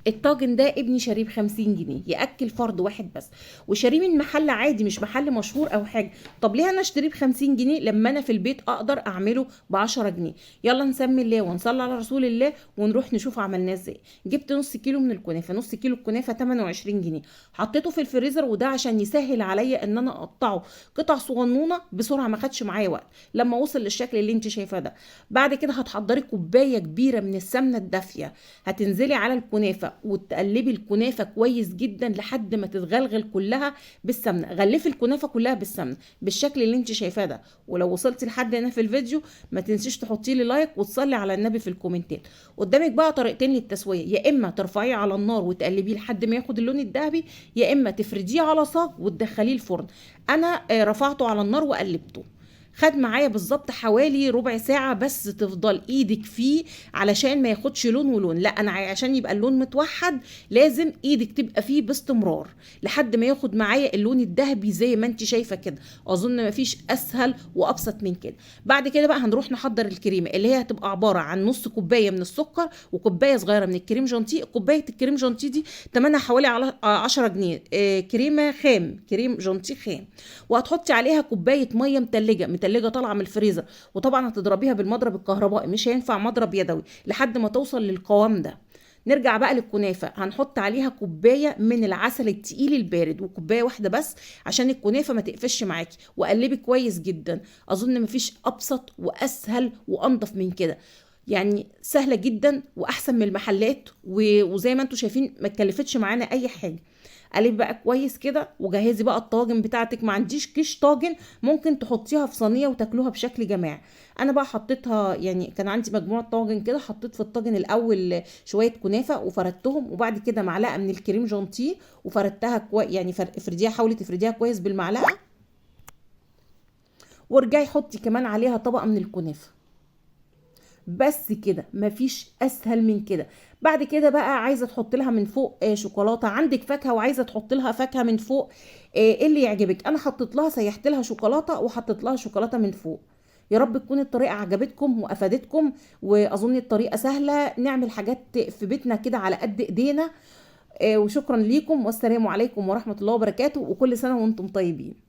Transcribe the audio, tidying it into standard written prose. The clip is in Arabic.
الطاجن ده ابني شاريه ب50 جنيه، ياكل فرد واحد بس، وشاريه من محل عادي مش محل مشهور او حاجه. طب ليه انا اشتريه ب50 جنيه لما انا في البيت اقدر اعمله ب10 جنيه؟ يلا نسمي الله ونصلي على رسول الله ونروح نشوف عملناه ازاي. جبت نص كيلو من الكنافه، نص كيلو الكنافه 28 جنيه، حطيته في الفريزر، وده عشان يسهل عليا ان انا اقطعه قطع صغنونه بسرعه، ما خدش معايا وقت لما وصل للشكل اللي انت شايفاه ده. بعد كده هتحضري كوبايه كبيره من السمنه الدافيه، هتنزلي على الكنافه وتقلبي الكنافه كويس جدا لحد ما تتغلغل كلها بالسمنه. غلفي الكنافه كلها بالسمنه بالشكل اللي انت شايفاه ده. ولو وصلتي لحد هنا في الفيديو ما تنسيش تحطي لي لايك وتصلي على النبي في الكومنتات. قدامك بقى طريقتين للتسويه، يا اما ترفعيه على النار وتقلبيه لحد ما ياخد اللون الذهبي، يا اما تفرديه على صاج وتدخليه الفرن. انا رفعته على النار وقلبته، خد معايا بالظبط حوالي ربع ساعة بس. تفضل ايدك فيه علشان ما ياخدش لون ولون، لا انا عشان يبقى اللون متوحد لازم ايدك تبقى فيه باستمرار لحد ما ياخد معايا اللون الذهبي زي ما انت شايفة كده. اظن مفيش اسهل وابسط من كده. بعد كده بقى هنروح نحضر الكريمة اللي هي هتبقى عبارة عن نص كوباية من السكر وكوباية صغيرة من الكريم جانتيه. كوباية الكريم جانتيه دي تمنها حوالي على 10 جنيه، كريمة خام، كريم جانتيه خام. وهتحطي عليها كوباية مية متلجة طالعة من الفريزر، وطبعا هتضربيها بالمضرب الكهربائي، مش هينفع مضرب يدوي، لحد ما توصل للقوام ده. نرجع بقى للكنافة، هنحط عليها كوباية من العسل التقيل البارد، وكوباية واحدة بس عشان الكنافة ما تقفش معاكي، وقلبي كويس جدا. اظن مفيش ابسط واسهل وانضف من كده، يعني سهلة جدا واحسن من المحلات، وزي ما انتم شايفين ما اتكلفتش معانا اي حاجة. قلب بقى كويس كده وجهزي بقى الطاجن بتاعتك. ما عنديش كيش طاجن ممكن تحطيها في صينيه وتاكلوها بشكل جماعي. انا بقى حطيتها، يعني كان عندي مجموعه طاجن كده، حطيت في الطاجن الاول شويه كنافه وفردتهم، وبعد كده معلقه من الكريم جانتيه وفردتها يعني افرديها، حاولي تفرديها كويس بالمعلقه، وارجعي حطي كمان عليها طبقه من الكنافه. بس كده، مفيش اسهل من كده. بعد كده بقى عايزه تحط لها من فوق شوكولاته، عندك فاكهه وعايزه تحط لها فاكهه من فوق، ايه اللي يعجبك. انا حطيت لها، سيحت لها شوكولاته وحطيت لها شوكولاته من فوق. يا رب تكون الطريقه عجبتكم وافادتكم، واظن الطريقه سهله، نعمل حاجات في بيتنا كده على قد ايدينا. وشكرا ليكم، والسلام عليكم ورحمه الله وبركاته، وكل سنه وانتم طيبين.